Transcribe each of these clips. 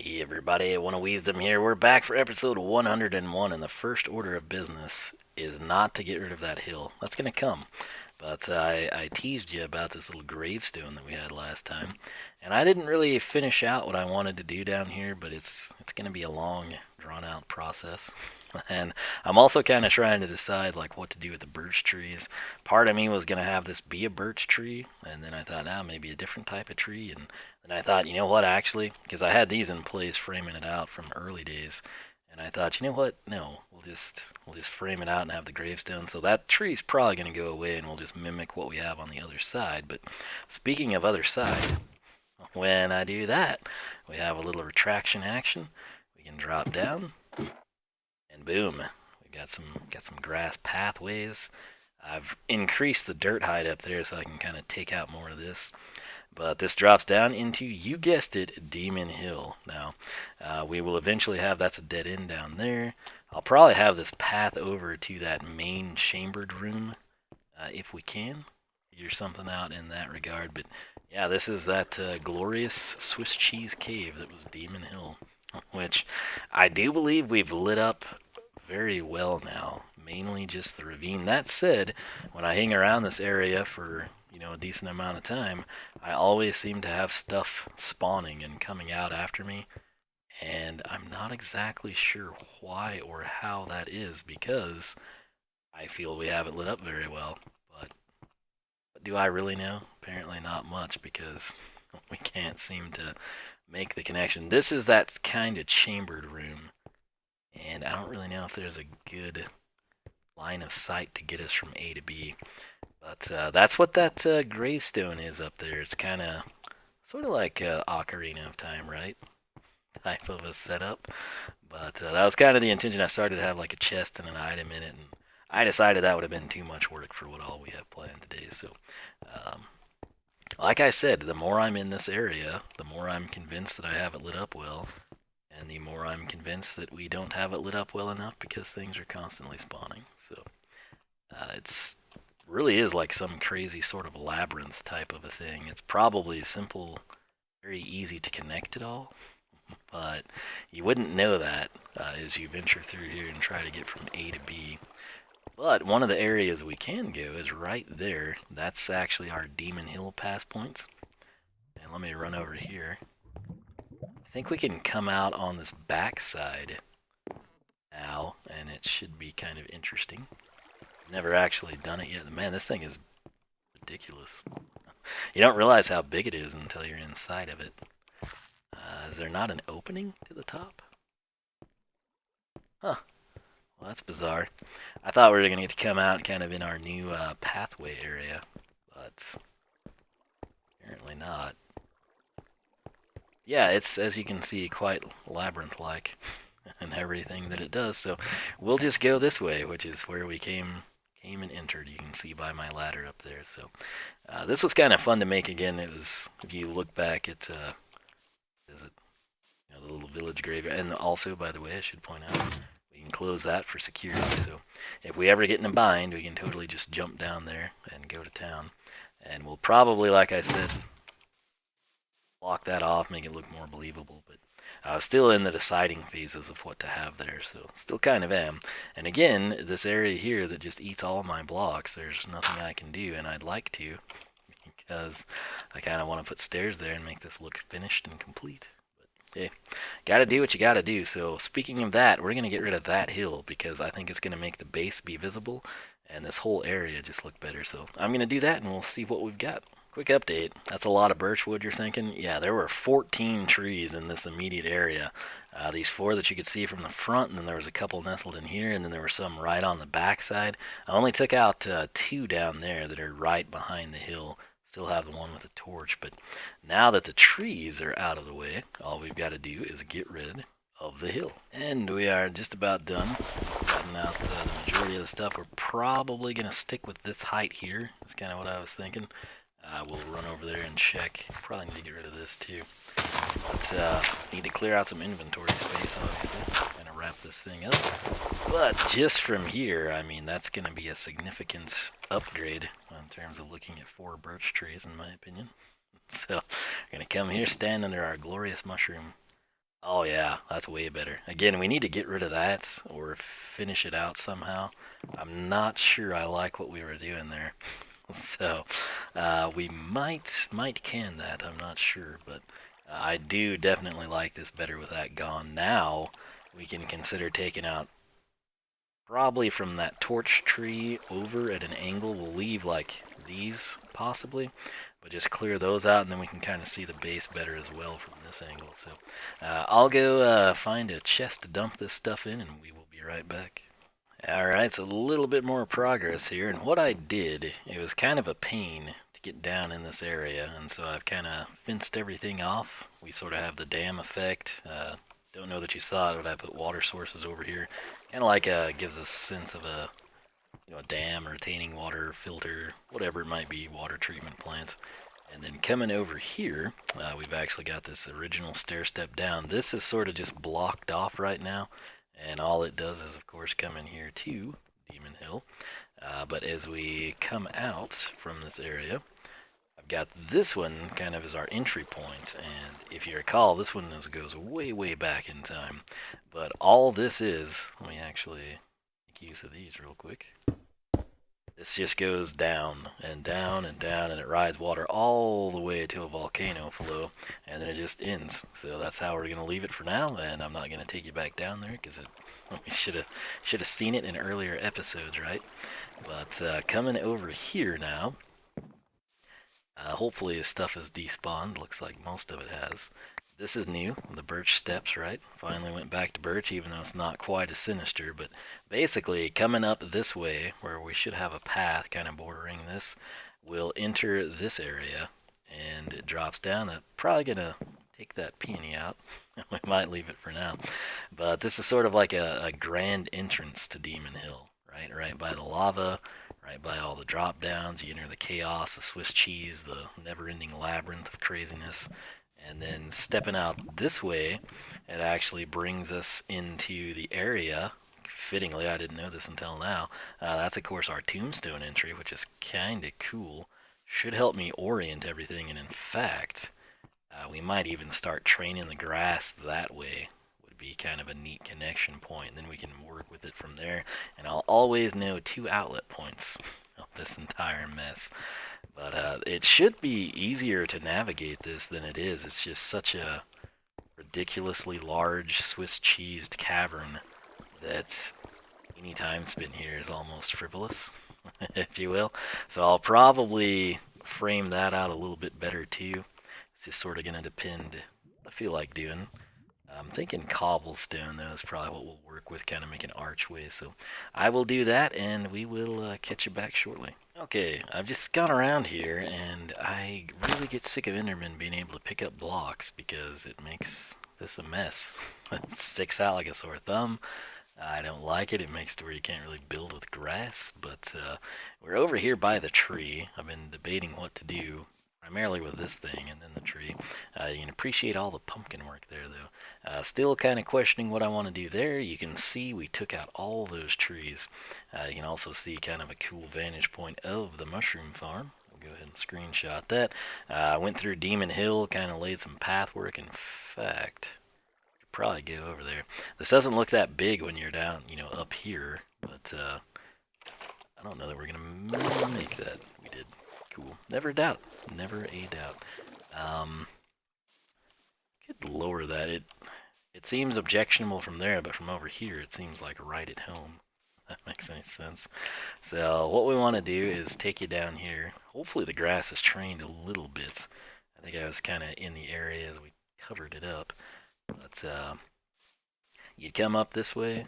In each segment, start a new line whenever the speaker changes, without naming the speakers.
Hey everybody, Wiisdom here. We're back for episode 101, and the first order of business is not to get rid of that hill. That's going to come. But I teased you about this little gravestone that we had last time, and I didn't really finish out what I wanted to do down here, but it's going to be a long, drawn-out process. And I'm also kind of trying to decide like what to do with the birch trees. Part of me was going to have this be a birch tree, and then I thought, maybe a different type of tree, and then I thought, you know what, actually, because I had these in place framing it out from early days, and I thought, you know what, no, we'll just frame it out and have the gravestone. So that tree's probably going to go away, and we'll just mimic what we have on the other side. But speaking of other side, when I do that, we have a little retraction action. We can drop down, and boom, we got some grass pathways. I've increased the dirt height up there so I can kind of take out more of this. But this drops down into, you guessed it, Demon Hill. Now, we will eventually have, that's a dead end down there. I'll probably have this path over to that main chambered room, if we can. Figure something out in that regard. But yeah, this is that glorious Swiss cheese cave that was Demon Hill, which I do believe we've lit up very well now, mainly just the ravine. That said, when I hang around this area for a decent amount of time, I always seem to have stuff spawning and coming out after me, and I'm not exactly sure why or how that is, because I feel we have it lit up very well. But do I really know? Apparently not much, because we can't seem to make the connection. This is that kind of chambered room, and I don't really know if there's a good line of sight to get us from A to B. But that's what that gravestone is up there. It's kind of sort of like Ocarina of Time, right? Type of a setup. But that was kind of the intention. I started to have like a chest and an item in it, and I decided that would have been too much work for what all we have planned today. So, um, like I said, the more I'm in this area, the more I'm convinced that I have it lit up well, and the more I'm convinced that we don't have it lit up well enough because things are constantly spawning. So, it's really is like some crazy sort of labyrinth type of a thing. It's probably simple, very easy to connect it all, but you wouldn't know that as you venture through here and try to get from A to B. But one of the areas we can go is right there. That's actually our Demon Hill pass points. And let me run over here. I think we can come out on this back side now, and it should be kind of interesting. Never actually done it yet. Man, this thing is ridiculous. You don't realize how big it is until you're inside of it. Is there not an opening to the top? Huh. Well, that's bizarre. I thought we were going to get to come out kind of in our new pathway area, but apparently not. Yeah, it's, as you can see, quite labyrinth-like and everything that it does. So we'll just go this way, which is where we came and entered. You can see by my ladder up there. So this was kind of fun to make again. It was, if you look back at is it the little village graveyard, and also, by the way, I should point out we can close that for security. So if we ever get in a bind, we can totally just jump down there and go to town. And we'll probably, like I said, block that off, make it look more believable. But still in the deciding phases of what to have there, so still kind of am. And again, this area here that just eats all of my blocks, there's nothing I can do, and I'd like to, because I kind of want to put stairs there and make this look finished and complete. But hey, gotta do what you gotta do. So speaking of that, we're gonna get rid of that hill, because I think it's gonna make the base be visible, and this whole area just look better. So I'm gonna do that, and we'll see what we've got. Quick update. That's a lot of birch wood, you're thinking? Yeah, there were 14 trees in this immediate area. These 4 that you could see from the front, and then there was a couple nestled in here, and then there were some right on the back side. I only took out 2 down there that are right behind the hill. Still have the one with the torch, but now that the trees are out of the way, all we've got to do is get rid of the hill. And we are just about done. Gotten out the majority of the stuff. We're probably going to stick with this height here. That's kind of what I was thinking. We'll run over there and check. Probably need to get rid of this too. But need to clear out some inventory space, obviously. Gonna wrap this thing up. But just from here, I mean, that's gonna be a significant upgrade in terms of looking at 4 birch trees, in my opinion. So, we're gonna come here, stand under our glorious mushroom, Oh yeah, that's way better. Again, we need to get rid of that or finish it out somehow. I'm not sure I like what we were doing there. So we might can that. I'm not sure, but I do definitely like this better with that gone. Now we can consider taking out probably from that torch tree over at an angle. We'll leave like these possibly, but just clear those out, and then we can kind of see the base better as well from this angle. So I'll go find a chest to dump this stuff in, and we will be right back. Alright, so a little bit more progress here, and what I did, it was kind of a pain to get down in this area, and so I've kind of fenced everything off. We sort of have the dam effect. Don't know that you saw it, but I put water sources over here. Kind of like gives a sense of a a dam, or retaining water filter, whatever it might be, water treatment plants. And then coming over here, we've actually got this original stair step down. This is sort of just blocked off right now, and all it does is, of course, come in here to Demon Hill. But as we come out from this area, I've got this one kind of as our entry point, and if you recall, this one goes way, way back in time. But all this is, let me actually make use of these real quick. This just goes down and down and down, and it rides water all the way to a volcano flow, and then it just ends. So that's how we're going to leave it for now, and I'm not going to take you back down there because we should have seen it in earlier episodes, right? But coming over here now, hopefully his stuff is despawned. Looks like most of it has. This is new, the birch steps, right? Finally went back to birch, even though it's not quite as sinister. But basically, coming up this way, where we should have a path kind of bordering this, we'll enter this area, and it drops down. That's probably going to take that peony out. We might leave it for now. But this is sort of like a grand entrance to Demon Hill, right? Right by the lava, right by all the drop downs. You enter the chaos, the Swiss cheese, the never-ending labyrinth of craziness. And then stepping out this way, it actually brings us into the area. Fittingly, I didn't know this until now. That's, of course, our tombstone entry, which is kind of cool. Should help me orient everything, and in fact, we might even start training the grass that way. Would be kind of a neat connection point. Then we can work with it from there, and I'll always know 2 outlet points of this entire mess. But it should be easier to navigate this than it is. It's just such a ridiculously large Swiss cheesed cavern that any time spent here is almost frivolous, if you will. So I'll probably frame that out a little bit better too. It's just sort of going to depend what I feel like doing. I'm thinking cobblestone, though, is probably what we'll work with, kind of make an archway. So I will do that, and we will catch you back shortly. Okay, I've just gone around here, and I really get sick of Enderman being able to pick up blocks because it makes this a mess. It sticks out like a sore thumb. I don't like it. It makes it where you can't really build with grass. But we're over here by the tree. I've been debating what to do, primarily with this thing and then the tree. You can appreciate all the pumpkin work there, though. Still kind of questioning what I want to do there. You can see we took out all those trees. You can also see kind of a cool vantage point of the mushroom farm. We'll go ahead and screenshot that. Went through Demon Hill, kind of laid some path work. In fact, probably go over there. This doesn't look that big when you're down, up here, but I don't know that we're gonna make that. We did. Cool. Never a doubt. Never a doubt. Could lower that. It seems objectionable from there, but from over here it seems like right at home. If that makes any sense. So what we want to do is take you down here. Hopefully the grass is trained a little bit. I think I was kind of in the area as we covered it up. But you'd come up this way.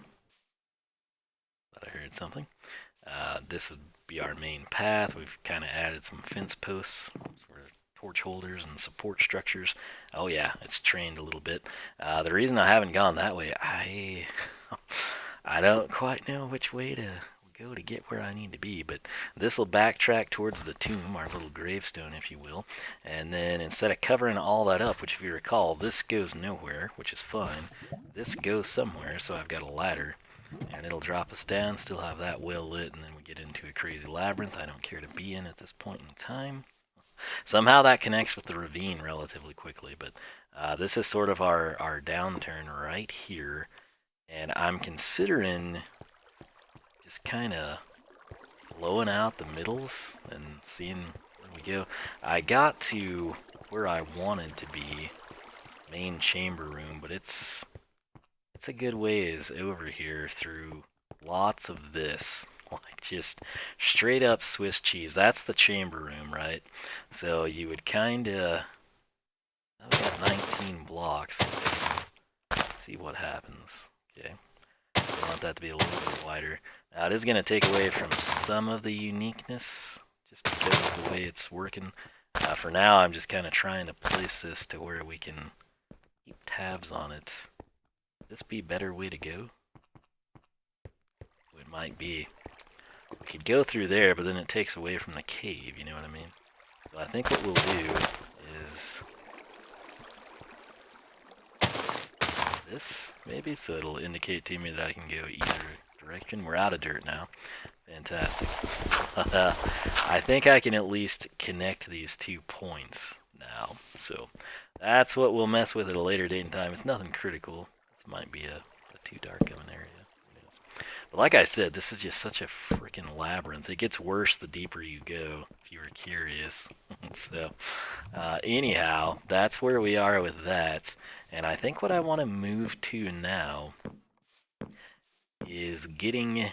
Thought I heard something. This would be our main path. We've kind of added some fence posts, sort of torch holders and support structures. Oh yeah, it's trained a little bit. The reason I haven't gone that way, I don't quite know which way to go to get where I need to be, but this will backtrack towards the tomb, our little gravestone, if you will, and then instead of covering all that up, which if you recall, this goes nowhere, which is fine, this goes somewhere, so I've got a ladder, and it'll drop us down, still have that well lit, and then we get into a crazy labyrinth I don't care to be in at this point in time. Somehow that connects with the ravine relatively quickly, but This is sort of our downturn right here, and I'm considering just kind of blowing out the middles and seeing where we go. I got to where I wanted to be, main chamber room, but it's a good ways over here through lots of this. Like just straight up Swiss cheese. That's the chamber room, right? So you would kind of... I've got 19 blocks. Let's see what happens. Okay. I want that to be a little bit wider. Now it is going to take away from some of the uniqueness just because of the way it's working. For now, I'm just kind of trying to place this to where we can keep tabs on it. Would this be a better way to go? It might be. We could go through there, but then it takes away from the cave, you know what I mean? So I think what we'll do is this, maybe, so it'll indicate to me that I can go either direction. We're out of dirt now. Fantastic. I think I can at least connect these 2 points now. So that's what we'll mess with at a later date and time. It's nothing critical. This might be a too dark of an area. But like I said, this is just such a freaking labyrinth. It gets worse the deeper you go, if you were curious. So, anyhow, that's where we are with that. And I think what I want to move to now is getting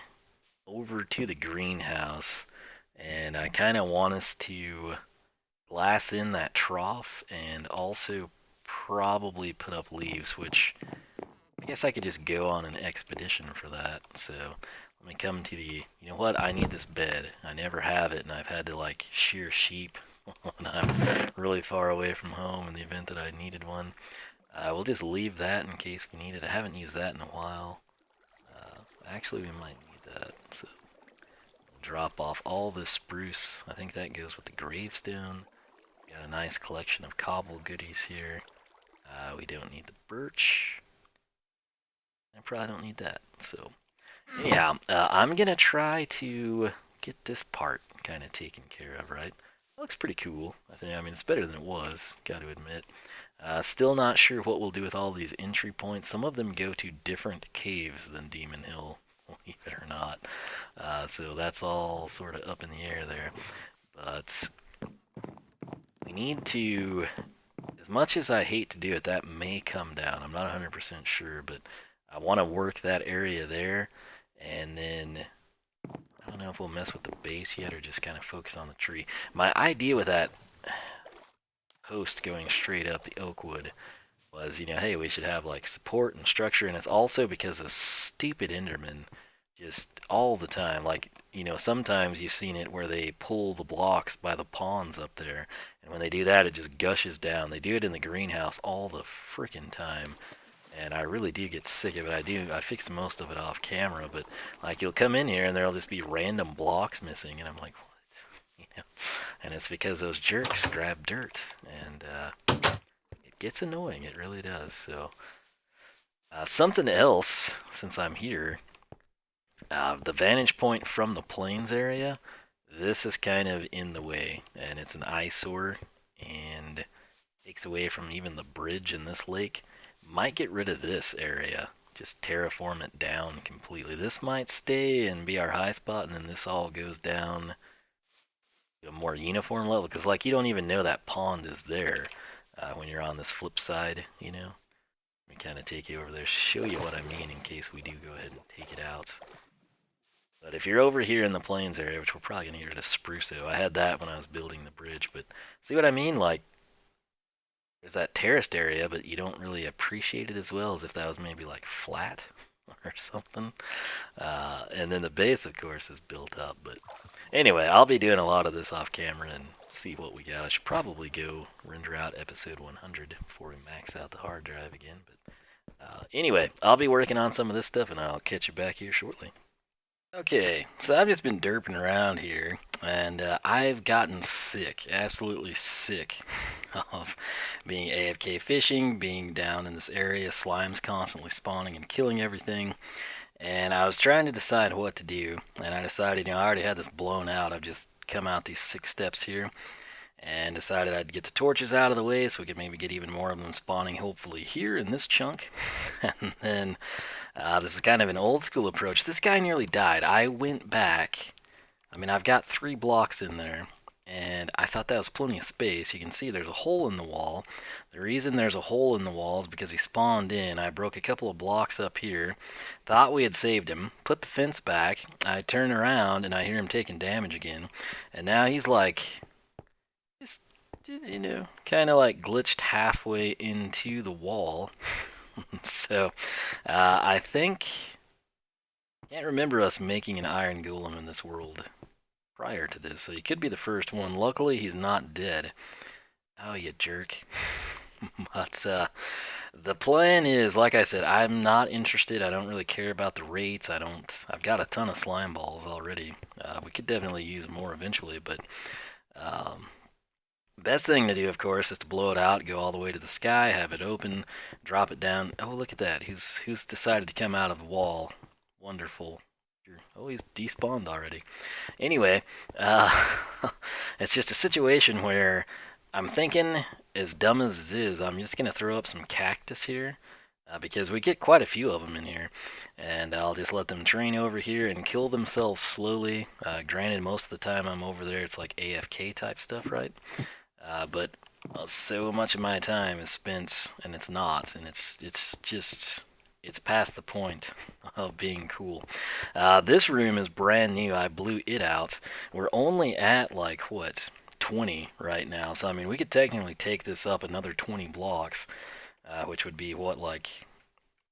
over to the greenhouse. And I kind of want us to glass in that trough and also probably put up leaves, which I guess I could just go on an expedition for that. So let me come to the, you know what, I need this bed. I never have it, and I've had to like shear sheep when I'm really far away from home in the event that I needed one. We'll just leave that in case we need it. I haven't used that in a while. Actually, we might need that. So we'll drop off all this spruce. I think that goes with the gravestone. Got a nice collection of cobble goodies here. We don't need the birch. I probably don't need that. So anyhow, I'm going to try to get this part kind of taken care of, right? It looks pretty cool. I mean, it's better than it was, got to admit. Still not sure what we'll do with all these entry points. Some of them go to different caves than Demon Hill, believe it or not. So that's all sort of up in the air there. But we need to, as much as I hate to do it, that may come down. I'm not 100% sure, but I want to work that area there, and then I don't know if we'll mess with the base yet or just kind of focus on the tree. My idea with that post going straight up the oak wood was, you know, hey, we should have like support and structure, and it's also because of stupid Endermen just all the time. Like, you know, sometimes you've seen it where they pull the blocks by the ponds up there, and when they do that, it just gushes down. They do it in the greenhouse all the freaking time. And I really do get sick of it. I fix most of it off camera, but like you'll come in here and there'll just be random blocks missing, and I'm like, what? You know? And it's because those jerks grab dirt, and it gets annoying. It really does. So something else, since I'm here, the vantage point from the plains area, this is kind of in the way, and it's an eyesore, and takes away from even the bridge in this lake. Might get rid of this area, just terraform it down completely. This might stay and be our high spot, and then this all goes down to a more uniform level, because like you don't even know that pond is there when you're on this flip side, you know. Let me kind of take you over there, show you what I mean in case we do go ahead and take it out. But if you're over here in the plains area, which we're probably going to get rid of spruce, I had that when I was building the bridge, but see what I mean? Like, there's that terraced area, but you don't really appreciate it as well as if that was maybe like flat or something. And then the base, of course, is built up. But anyway, I'll be doing a lot of this off camera and see what we got. I should probably go render out episode 100 before we max out the hard drive again. But anyway, I'll be working on some of this stuff, and I'll catch you back here shortly. Okay, so I've just been derping around here, and I've gotten sick, absolutely sick, of being AFK fishing, being down in this area, slimes constantly spawning and killing everything, and I was trying to decide what to do, and I decided, you know, I already had this blown out. I've just come out these 6 steps here, and decided I'd get the torches out of the way so we could maybe get even more of them spawning, hopefully here in this chunk. And then this is kind of an old school approach. This guy nearly died. I went back. I mean, I've got 3 blocks in there, and I thought that was plenty of space. You can see there's a hole in the wall. The reason there's a hole in the wall is because he spawned in. I broke a couple of blocks up here, thought we had saved him, put the fence back. I turn around and I hear him taking damage again, and now he's like, just, you know, kind of like glitched halfway into the wall. So I can't remember us making an iron golem in this world prior to this, so he could be the first one. Luckily, he's not dead. Oh, you jerk. But the plan is, like I said, I'm not interested. I don't really care about the rates. I've got a ton of slime balls already. We could definitely use more eventually, but best thing to do, of course, is to blow it out, go all the way to the sky, have it open, drop it down. Oh, look at that. Who's decided to come out of the wall? Wonderful. Oh, he's despawned already. Anyway, it's just a situation where I'm thinking, as dumb as it is, I'm just going to throw up some cactus here, because we get quite a few of them in here, and I'll just let them train over here and kill themselves slowly. Granted, most of the time I'm over there, it's like AFK type stuff, right? But so much of my time is spent, and it's not, and it's past the point of being cool. This room is brand new. I blew it out. We're only at like, what, 20 right now. So, I mean, we could technically take this up another 20 blocks, which would be what, like,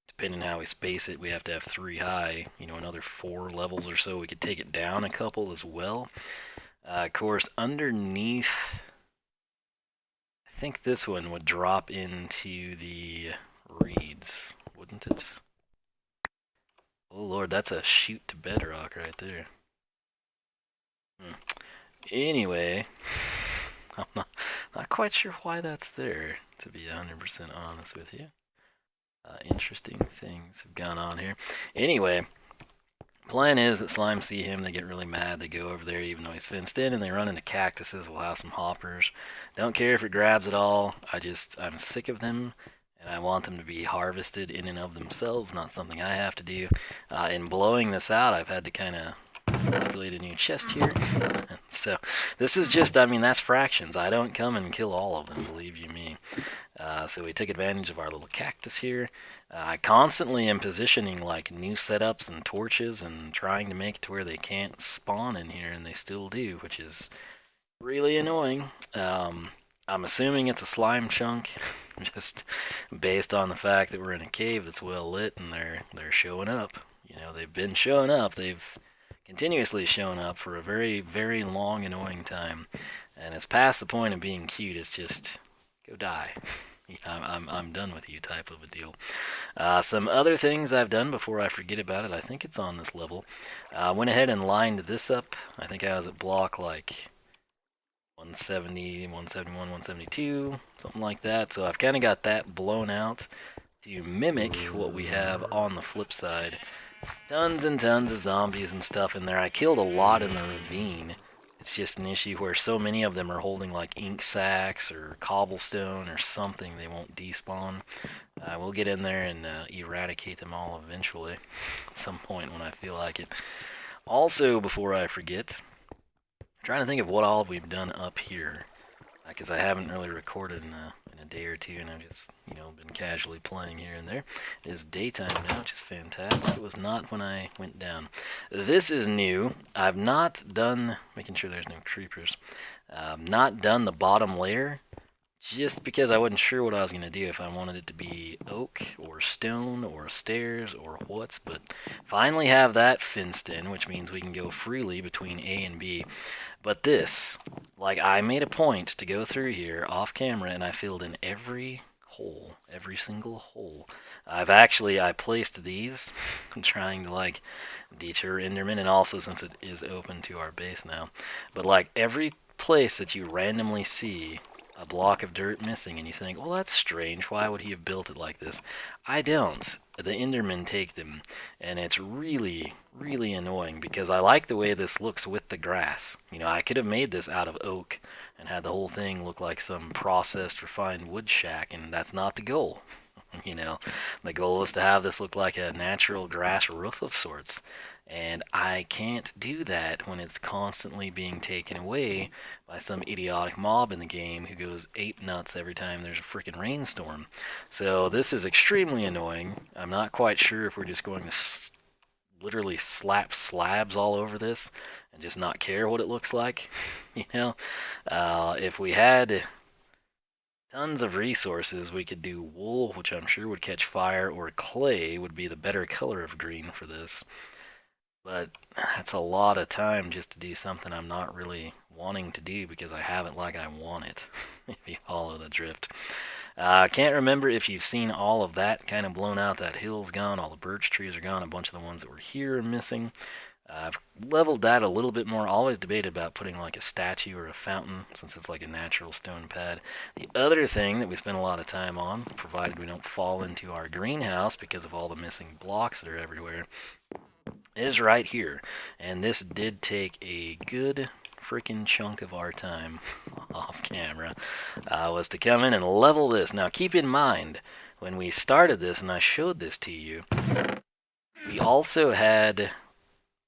depending on how we space it, we have to have 3 high, you know, another 4 levels or so. We could take it down a couple as well. Of course, underneath, I think this one would drop into the reeds, wouldn't it? Oh lord, that's a shoot to bedrock right there. Anyway, I'm not quite sure why that's there, to be 100% honest with you. Interesting things have gone on here. Anyway, plan is that slimes see him, they get really mad, they go over there even though he's fenced in, and they run into cactuses. We'll have some hoppers. Don't care if it grabs at all. I'm sick of them, and I want them to be harvested in and of themselves, not something I have to do. In blowing this out, I've had to kind of populate a new chest here. So this is just, I mean, that's fractions. I don't come and kill all of them, believe you me. So we took advantage of our little cactus here. I constantly am positioning like new setups and torches and trying to make it to where they can't spawn in here, and they still do, which is really annoying. I'm assuming it's a slime chunk, just based on the fact that we're in a cave that's well lit and they're showing up. You know, they've been showing up. They've continuously shown up for a very, very long, annoying time, and it's past the point of being cute. It's just, go die. I'm done with you type of a deal. Some other things I've done before I forget about it, I think it's on this level. Went ahead and lined this up. I think I was at block like 170, 171, 172, something like that. So I've kind of got that blown out to mimic what we have on the flip side. Tons and tons of zombies and stuff in there. I killed a lot in the ravine. It's just an issue where so many of them are holding like ink sacks or cobblestone or something. They won't despawn. We'll get in there and eradicate them all eventually at some point when I feel like it. Also, before I forget, I'm trying to think of what all we've done up here, because I haven't really recorded in a day or two, and I've just, you know, been casually playing here and there. It is daytime now, which is fantastic. It was not when I went down. This is new. I've not done, making sure there's no creepers, not done the bottom layer, just because I wasn't sure what I was going to do, if I wanted it to be oak or stone or stairs or what's, but finally have that fenced in, which means we can go freely between A and B. But this, like, I made a point to go through here off camera, and I filled in every hole, every single hole. I placed these, I'm trying to, like, deter Enderman, and also since it is open to our base now. But, like, every place that you randomly see a block of dirt missing, and you think, well, that's strange. Why would he have built it like this? I don't. The Endermen take them, and it's really, really annoying because I like the way this looks with the grass. You know, I could have made this out of oak and had the whole thing look like some processed, refined wood shack, and that's not the goal. You know, the goal is to have this look like a natural grass roof of sorts. And I can't do that when it's constantly being taken away by some idiotic mob in the game who goes ape nuts every time there's a freaking rainstorm. So this is extremely annoying. I'm not quite sure if we're just going to literally slap slabs all over this and just not care what it looks like. You know, if we had tons of resources, we could do wool, which I'm sure would catch fire, or clay would be the better color of green for this. But that's a lot of time just to do something I'm not really wanting to do because I have it like I want it, if you follow the drift. I can't remember if you've seen all of that kind of blown out. That hill's gone, all the birch trees are gone, a bunch of the ones that were here are missing. I've leveled that a little bit more. Always debated about putting like a statue or a fountain since it's like a natural stone pad. The other thing that we spend a lot of time on, provided we don't fall into our greenhouse because of all the missing blocks that are everywhere, is right here. And this did take a good freaking chunk of our time off camera, was to come in and level this. Now keep in mind, when we started this and I showed this to you, we also had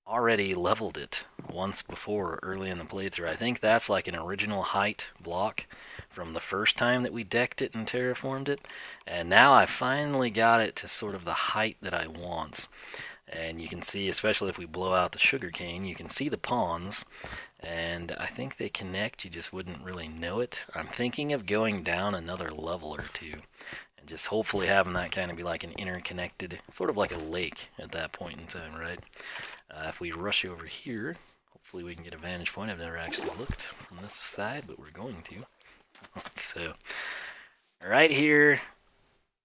already leveled it once before early in the playthrough. I think that's like an original height block from the first time that we decked it and terraformed it. And now I finally got it to sort of the height that I want. And you can see, especially if we blow out the sugarcane, you can see the ponds, and I think they connect, you just wouldn't really know it. I'm thinking of going down another level or two, and just hopefully having that kind of be like an interconnected, sort of like a lake at that point in time, right? If we rush over here, hopefully we can get a vantage point. I've never actually looked from this side, but we're going to. So, right here,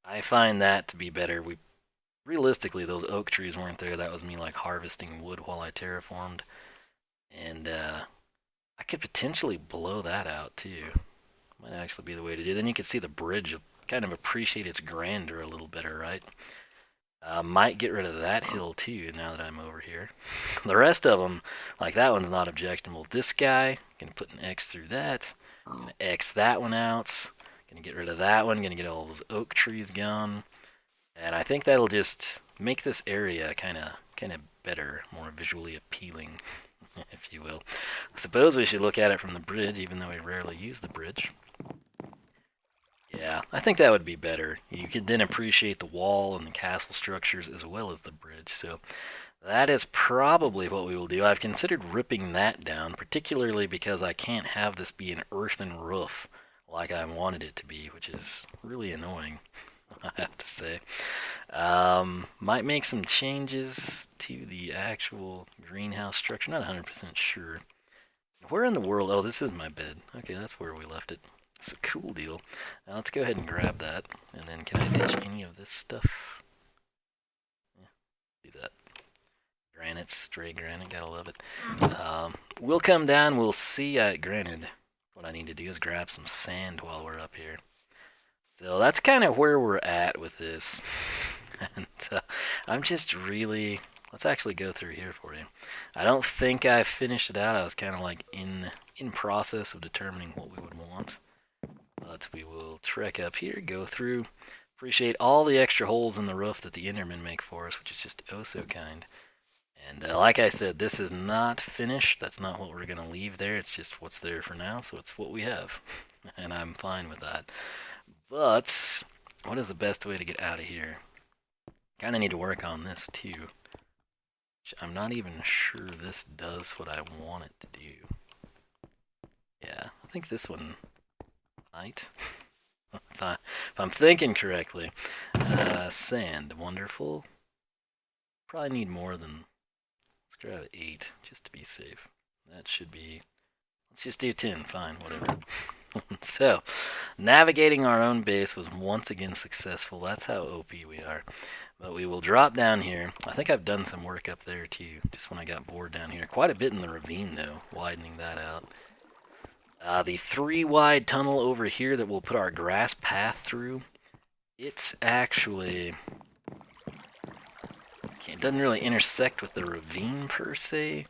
I find that to be better. Realistically, those oak trees weren't there. That was me like harvesting wood while I terraformed. And I could potentially blow that out too. Might actually be the way to do it. Then you can see the bridge, kind of appreciate its grandeur a little better, right? Might get rid of that hill too now that I'm over here. The rest of them, like that one's not objectionable. This guy, gonna put an X through that. Gonna X that one out. Gonna get rid of that one. Gonna get all those oak trees gone. And I think that'll just make this area kind of better, more visually appealing, if you will. I suppose we should look at it from the bridge, even though we rarely use the bridge. Yeah, I think that would be better. You could then appreciate the wall and the castle structures as well as the bridge. So that is probably what we will do. I've considered ripping that down, particularly because I can't have this be an earthen roof like I wanted it to be, which is really annoying. I have to say. Might make some changes to the actual greenhouse structure. Not 100% sure. Where in the world? Oh, this is my bed. Okay, that's where we left it. It's a cool deal. Now let's go ahead and grab that. And then can I ditch any of this stuff? Yeah, do that. Granite, stray granite, gotta love it. We'll come down, we'll see. Granted, what I need to do is grab some sand while we're up here. So that's kind of where we're at with this. And I'm just really... Let's actually go through here for you. I don't think I finished it out. I was kind of like in process of determining what we would want. But we will trek up here, go through. Appreciate all the extra holes in the roof that the Endermen make for us, which is just oh so kind. And like I said, this is not finished. That's not what we're going to leave there. It's just what's there for now, so it's what we have. And I'm fine with that. But what is the best way to get out of here? Kind of need to work on this too. I'm not even sure this does what I want it to do. Yeah, I think this one might. if I'm thinking correctly. Sand, wonderful. Probably need more than... Let's grab 8 just to be safe. That should be... Let's just do 10, fine, whatever. So, navigating our own base was once again successful. That's how OP we are. But we will drop down here. I think I've done some work up there too, just when I got bored down here. Quite a bit in the ravine though, widening that out. The 3 wide tunnel over here that we'll put our grass path through, it's actually... it doesn't really intersect with the ravine per se,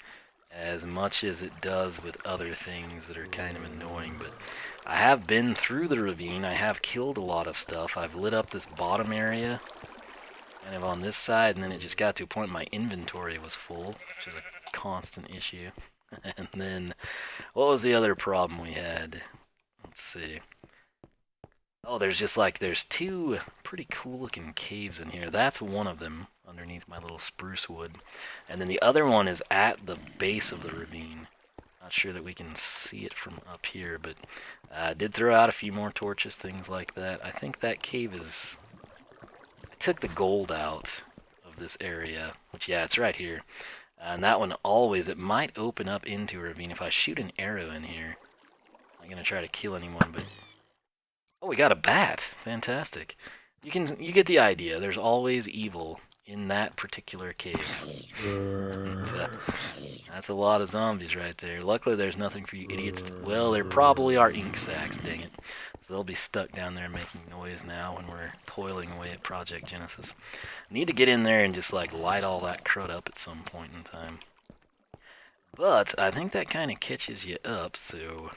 as much as it does with other things that are kind of annoying, but I have been through the ravine, I have killed a lot of stuff, I've lit up this bottom area, kind of on this side, and then it just got to a point my inventory was full, which is a constant issue. And then, what was the other problem we had? Let's see. Oh, there's 2 pretty cool looking caves in here. That's one of them, underneath my little spruce wood. And then the other one is at the base of the ravine. Not sure that we can see it from up here, but I did throw out a few more torches, things like that. I think that cave is... I took the gold out of this area, which, yeah, it's right here. And that one always, it might open up into a ravine. If I shoot an arrow in here, I'm going to try to kill anyone, but... Oh, we got a bat. Fantastic. You get the idea. There's always evil in that particular cave. That's a lot of zombies right there. Luckily, there's nothing for you idiots to... Well, there probably are ink sacs, dang it. So they'll be stuck down there making noise now when we're toiling away at Project Genesis. I need to get in there and just, like, light all that crud up at some point in time. But I think that kind of catches you up, so...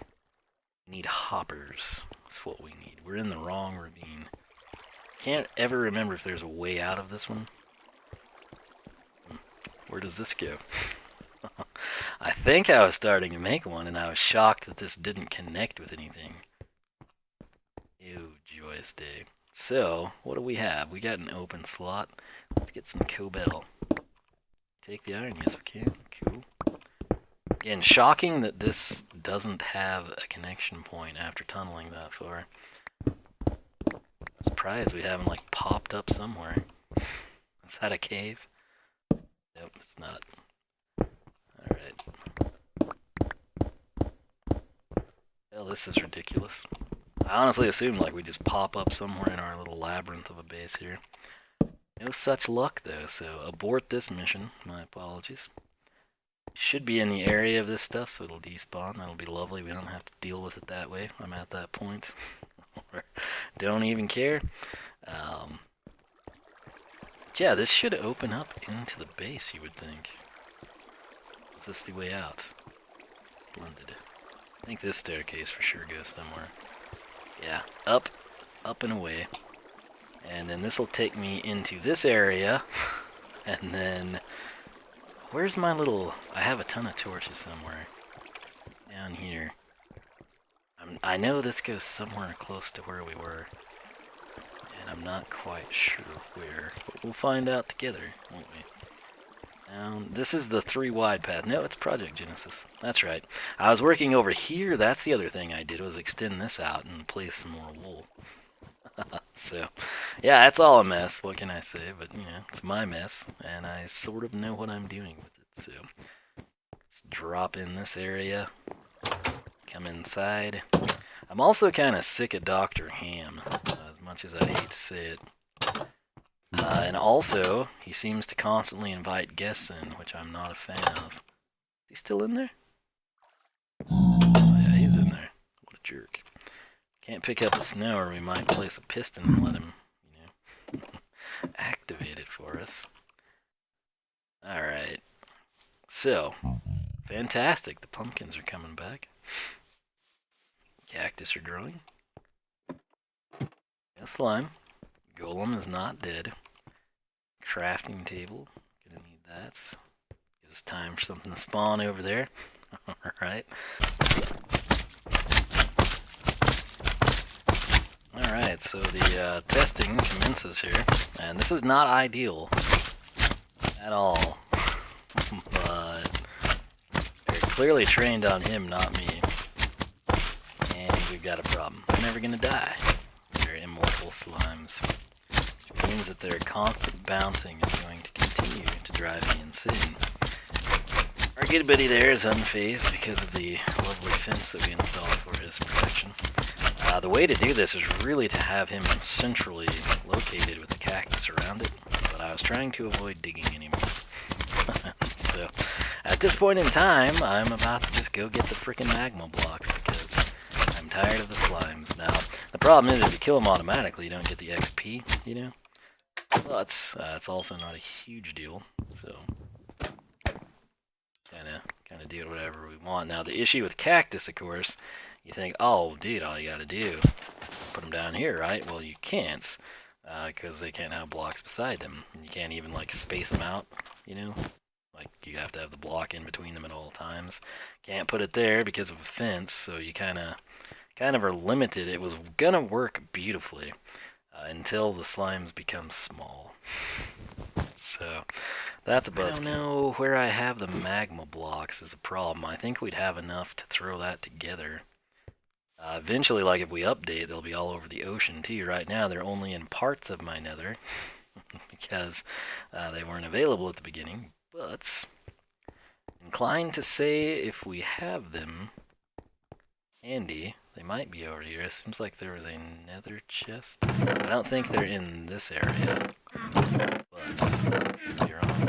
we need hoppers. That's what we need. We're in the wrong ravine. Can't ever remember if there's a way out of this one. Where does this go? I think I was starting to make one, and I was shocked that this didn't connect with anything. Ew, joyous day. So, what do we have? We got an open slot. Let's get some cobble. Take the iron, yes we can. Cool. Again, shocking that this doesn't have a connection point after tunneling that far. Surprised we haven't, like, popped up somewhere. Is that a cave? Nope, it's not. Alright. Well, this is ridiculous. I honestly assumed, like, we just pop up somewhere in our little labyrinth of a base here. No such luck, though, so abort this mission. My apologies. Should be in the area of this stuff, so it'll despawn. That'll be lovely. We don't have to deal with it that way. I'm at that point. Don't even care. Yeah, this should open up into the base, you would think. Is this the way out? Splendid. I think this staircase for sure goes somewhere. Yeah, up and away. And then this will take me into this area. And then... where's my little... I have a ton of torches somewhere. Down here. I know this goes somewhere close to where we were. And I'm not quite sure where. But we'll find out together, won't we? Now, this is the 3-wide path. No, it's Project Genesis. That's right. I was working over here. That's the other thing I did, was extend this out and place some more wool. So, yeah, that's all a mess. What can I say? But, you know, it's my mess, and I sort of know what I'm doing with it. So, let's drop in this area. Come inside. I'm also kind of sick of Dr. Ham, as much as I hate to say it. And also, he seems to constantly invite guests in, which I'm not a fan of. Is he still in there? Oh yeah, he's in there. What a jerk. Can't pick up the snow, or we might place a piston and let him, you know, activate it for us. Alright. So, fantastic. The pumpkins are coming back. Cactus are growing. No slime. Golem is not dead. Crafting table. Gonna need that. Gives us time for something to spawn over there. Alright. Alright, so the testing commences here. And this is not ideal at all. But they're clearly trained on him, not me. And we've got a problem. They're never gonna die. They're immortal slimes. Which means that their constant bouncing is going to continue to drive me insane. Our good buddy there is unfazed because of the lovely fence that we installed for his protection. The way to do this is really to have him centrally located with the cactus around it, but I was trying to avoid digging anymore. So, at this point in time, I'm about to just go get the frickin' magma blocks, because tired of the slimes. Now, the problem is if you kill them automatically, you don't get the XP, you know? But it's also not a huge deal, so kind of do whatever we want. Now, the issue with cactus, of course, you think, oh, dude, all you gotta do, put them down here, right? Well, you can't, because they can't have blocks beside them. And you can't even, like, space them out, you know? Like, you have to have the block in between them at all times. Can't put it there because of a fence, so you kind of are limited. It was gonna work beautifully until the slimes become small. So that's a buzzkill. I don't know where I have the magma blocks is a problem. I think we'd have enough to throw that together. Eventually, like if we update, they'll be all over the ocean too. Right now, they're only in parts of my nether because they weren't available at the beginning. But inclined to say if we have them handy, they might be over here. It seems like there was a nether chest. I don't think they're in this area. But you're on.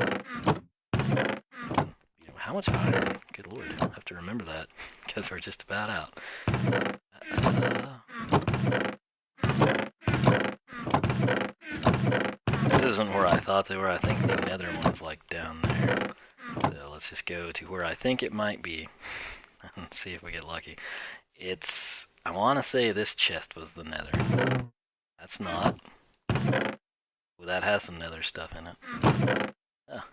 You know, how much iron? Good lord, I have to remember that because we're just about out. This isn't where I thought they were. I think the nether one's like down there. So let's just go to where I think it might be and see if we get lucky. I want to say this chest was the nether. That's not. Well, that has some nether stuff in it. Oh.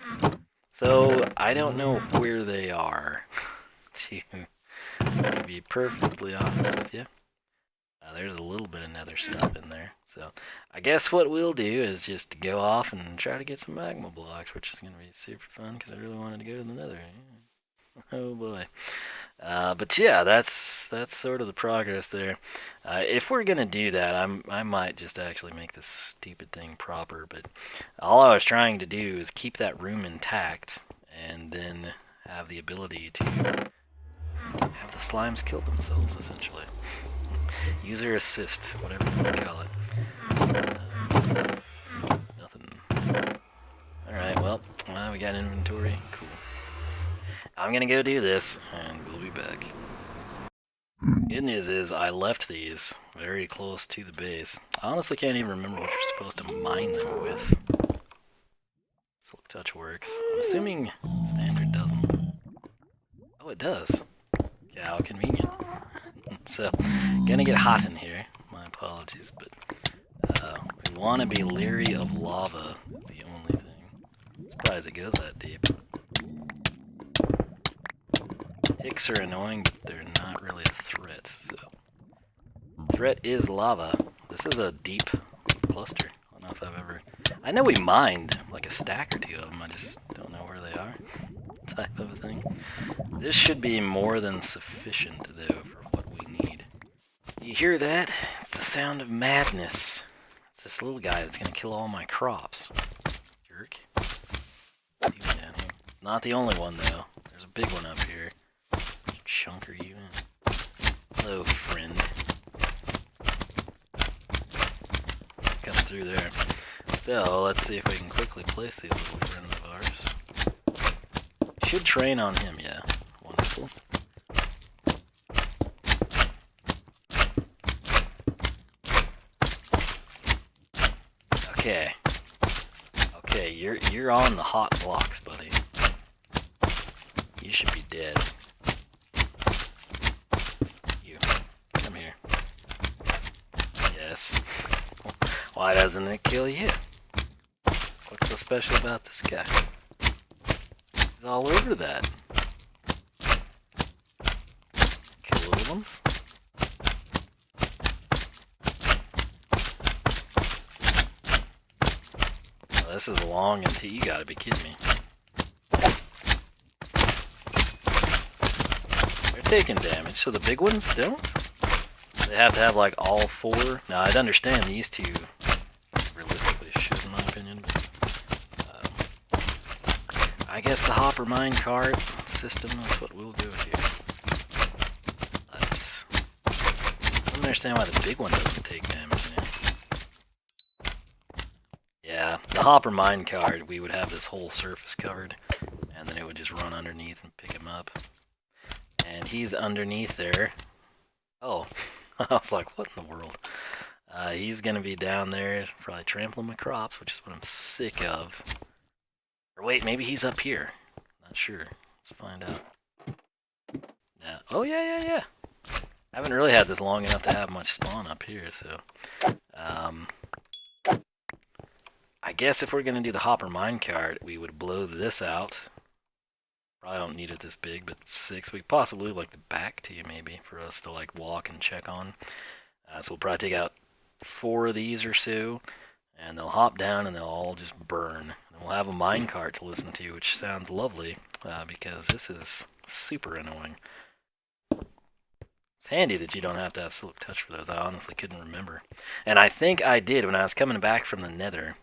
So, I don't know where they are, to be perfectly honest with you. There's a little bit of nether stuff in there. So, I guess what we'll do is just go off and try to get some magma blocks, which is going to be super fun, because I really wanted to go to the nether. Oh boy. But yeah, that's sort of the progress there. If we're gonna do that, I might just actually make this stupid thing proper. But all I was trying to do is keep that room intact, and then have the ability to have the slimes kill themselves, essentially. User assist, whatever you want to call it. Nothing. All right, well, we got inventory. Cool. I'm gonna go do this, and we'll be back. Good news is I left these very close to the base. I honestly can't even remember what you're supposed to mine them with. Silk touch works. I'm assuming standard doesn't. Oh, it does. Yeah, how convenient. So, gonna get hot in here. My apologies, but we want to be leery of lava. Is the only thing. Surprised it goes that deep. Ticks are annoying, but they're not really a threat, so... Threat is lava. This is a deep cluster. I don't know if I've ever... I know we mined like a stack or two of them, I just don't know where they are. Type of a thing. This should be more than sufficient, though, for what we need. You hear that? It's the sound of madness. It's this little guy that's gonna kill all my crops. Jerk. What's he doing down here? It's not the only one, though. There's a big one up here. Chunker you in. Hello, friend. Come through there. So, let's see if we can quickly place these little friends of ours. Should train on him, yeah. Wonderful. Okay. Okay, you're on the hot blocks, buddy. You should be dead. Why doesn't it kill you? What's so special about this guy? He's all over that. Kill little ones? Oh, this is long until you gotta be kidding me. They're taking damage, so the big ones don't? They have to have like all four. Now I'd understand these two realistically should, in my opinion. But, I guess the hopper minecart system is what we'll go with here. I don't understand why the big one doesn't take damage now. Yeah, the hopper minecart, we would have this whole surface covered, and then it would just run underneath and pick him up. And he's underneath there. Oh. I was like, what in the world? He's going to be down there probably trampling my crops, which is what I'm sick of. Or wait, maybe he's up here. Not sure. Let's find out. Yeah. Oh, yeah. I haven't really had this long enough to have much spawn up here, so... I guess if we're going to do the hopper minecart, we would blow this out. Probably don't need it this big, but 6. We could possibly like the back to you maybe for us to like walk and check on. So we'll probably take out 4 of these or so, and they'll hop down and they'll all just burn. And we'll have a minecart to listen to, which sounds lovely because this is super annoying. It's handy that you don't have to have silk touch for those. I honestly couldn't remember. And I think I did when I was coming back from the nether.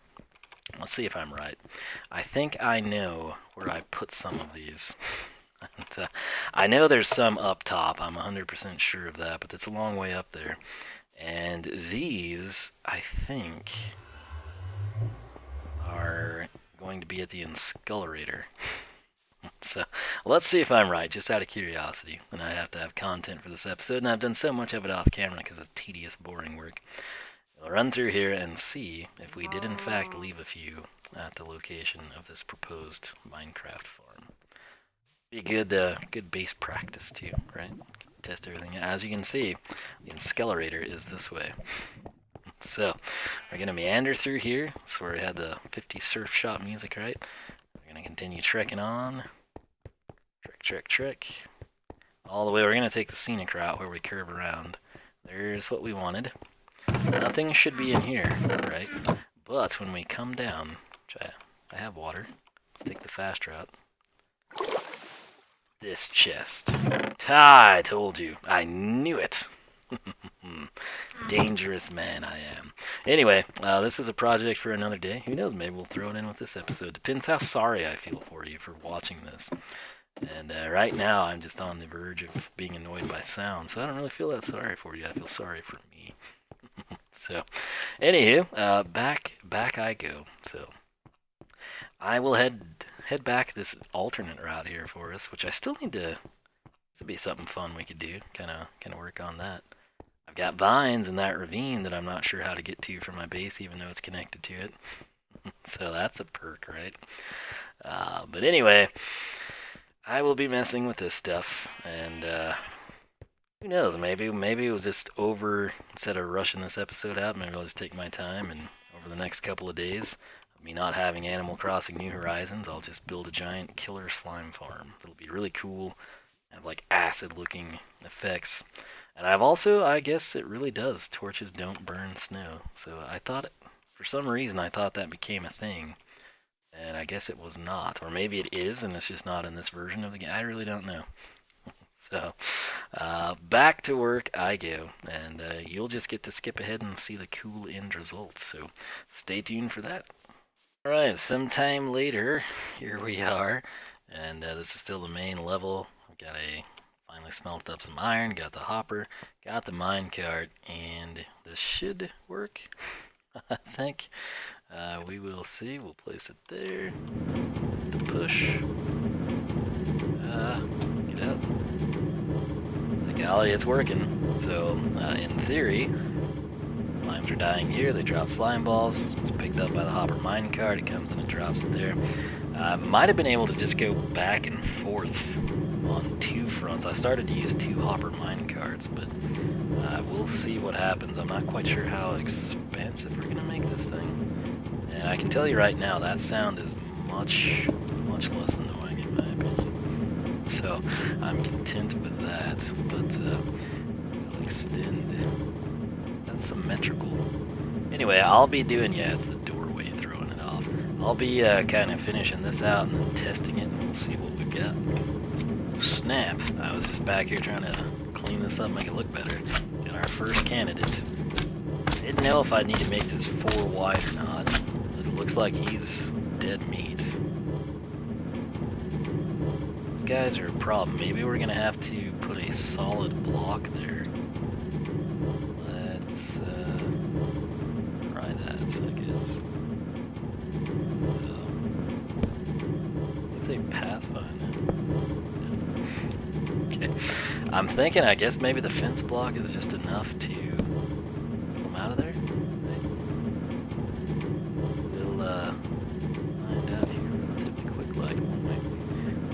Let's see if I'm right. I think I know where I put some of these. And, I know there's some up top. I'm 100% sure of that, but it's a long way up there. And these, I think, are going to be at the Inscullerator. So let's see if I'm right, just out of curiosity. And I have to have content for this episode, and I've done so much of it off camera because it's tedious, boring work. We'll run through here and see if we did in fact leave a few at the location of this proposed Minecraft farm. Be a good base practice too, right? Test everything. As you can see, the Inscullerator is this way. So we're gonna meander through here. That's where we had the 50 surf shop music, right? We're gonna continue trekking on. Trek. All the way. We're gonna take the scenic route where we curve around. There's what we wanted. Nothing should be in here, right? But when we come down, which I have water. Let's take the fast route. This chest. I told you. I knew it. Dangerous man I am. Anyway, this is a project for another day. Who knows, maybe we'll throw it in with this episode. Depends how sorry I feel for you for watching this. And right now, I'm just on the verge of being annoyed by sound, so I don't really feel that sorry for you. I feel sorry for me. So, anywho, back I go. So, I will head back this alternate route here for us, which I still need to. This would be something fun we could do. Kind of work on that. I've got vines in that ravine that I'm not sure how to get to from my base, even though it's connected to it. So that's a perk, right? But anyway, I will be messing with this stuff, and who knows? Maybe it was just over. Instead of rushing this episode out, maybe I'll just take my time, and over the next couple of days, of me not having Animal Crossing New Horizons, I'll just build a giant killer slime farm. It'll be really cool. Have like acid-looking effects. And I've also, I guess it really does. Torches don't burn snow. So I thought, for some reason, I thought that became a thing. And I guess it was not. Or maybe it is, and it's just not in this version of the game. I really don't know. So, back to work I go. And you'll just get to skip ahead and see the cool end results. So stay tuned for that. Alright, sometime later, here we are. And this is still the main level. I've got finally smelted up some iron, got the hopper, got the minecart, and this should work, I think. We will see. We'll place it there. The push. Get out. By golly, it's working. So, in theory, slimes are dying here. They drop slime balls. It's picked up by the hopper minecart. It comes and it drops it there. Might have been able to just go back and forth on 2 fronts. I started to use 2 hopper minecarts, but we'll see what happens. I'm not quite sure how expensive we're gonna make this thing. And I can tell you right now, that sound is much less annoying in my opinion. So I'm content with that. But we'll extend. That's symmetrical. Anyway, I'll be doing, yeah, it's the doorway throwing it off. I'll be kind of finishing this out and then testing it, and we'll see what we've got. Snap! I was just back here trying to clean this up, make it look better. Got our first candidate. Didn't know if I'd need to make this 4 wide or not. But it looks like he's dead meat. These guys are a problem. Maybe we're gonna have to put a solid block there. Let's try that, I guess. So, if they pathfind it. Okay. I'm thinking, I guess maybe the fence block is just enough to get them out of there. Right? We'll find out here relatively quick, like, won't we?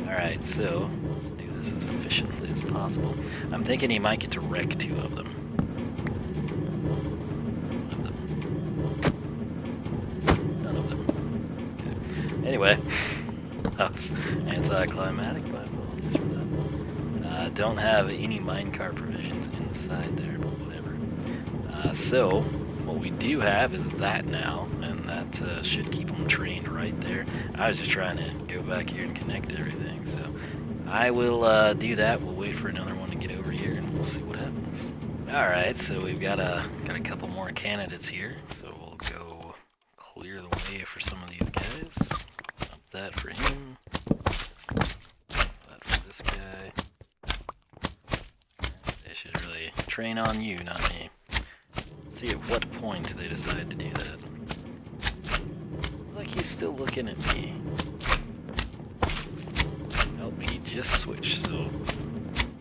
Alright, so let's do this as efficiently as possible. I'm thinking he might get to wreck 2 of them. None of them. Okay. Anyway, that was anticlimactic, my apologies for that. Don't have any minecart provisions inside there, but whatever. So, what we do have is that now, and that should keep them trained right there. I was just trying to go back here and connect everything, so I will do that. We'll wait for another one to get over here, and we'll see what happens. Alright, so we've got a couple more candidates here, so we'll go clear the way for some of these guys. Up that for him. That for this guy. They should really train on you, not me. See at what point they decide to do that. Like he's still looking at me. Nope, he just switched, so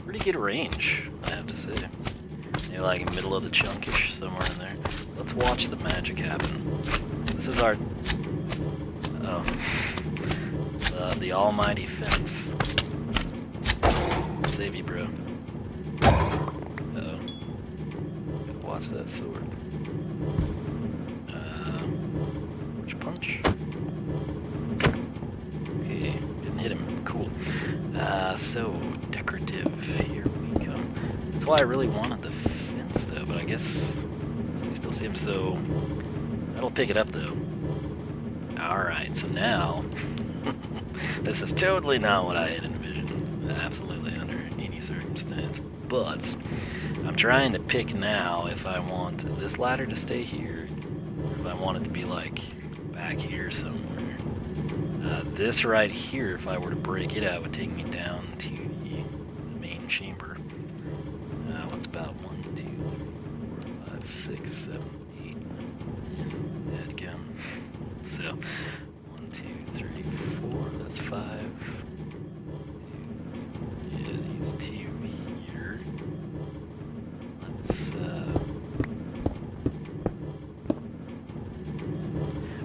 pretty good range, I have to say. Maybe like in the middle of the chunkish, somewhere in there. Let's watch the magic happen. This is our... oh. The almighty fence. Save you, bro. Uh-oh. Gotta watch that sword. Which punch? Okay, didn't hit him. Cool. So, decorative. Here we come. That's why I really wanted the fence, though, but I guess they still see him, so that'll pick it up, though. Alright, so now... this is totally not what I had envisioned, absolutely under any circumstance, but I'm trying to pick now if I want this ladder to stay here, or if I want it to be like back here somewhere. This right here, if I were to break it out, would take me down to the main chamber. What's about 1, 2, 3, 4, 5, 6, 7, 8, 10, dadgum. So, 1, 2, 3, 4, that's 5. Yeah, these 2 here. Let's,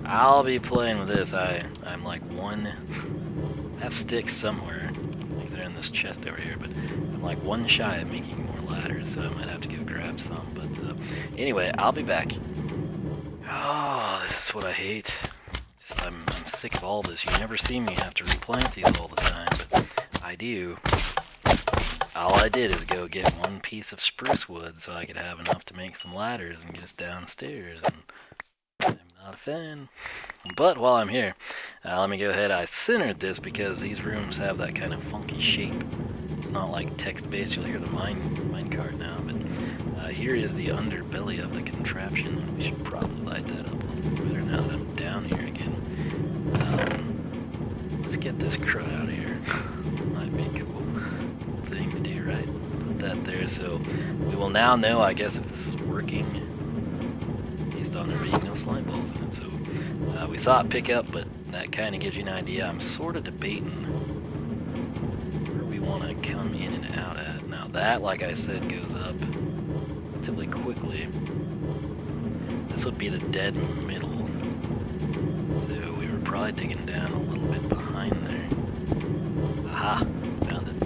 I'll be playing with this. I'm like I have sticks somewhere. I think they're in this chest over here, but I'm like 1 shy of making more ladders, so I might have to go grab some. But anyway, I'll be back. Oh, this is what I hate. Just I'm sick of all this. You never see me have to replant these all the time, but I do. All I did is go get 1 piece of spruce wood so I could have enough to make some ladders and get us downstairs, and I'm not a fan. But while I'm here, let me go ahead. I centered this because these rooms have that kind of funky shape. It's not like text-based. You'll hear the minecart now, but here is the underbelly of the contraption, and we should probably light that up a little bit better now that I'm down here again. Let's get this crud out of here. Might be a cool thing to do, right? Put that there, so we will now know, I guess, if this is working based on there being no slime balls in it. So we saw it pick up, but that kind of gives you an idea. I'm sort of debating where we want to come in and out at. Now that, like I said, goes up relatively quickly. This would be the dead middle. So we were probably digging down a little bit behind there. Aha! Found it.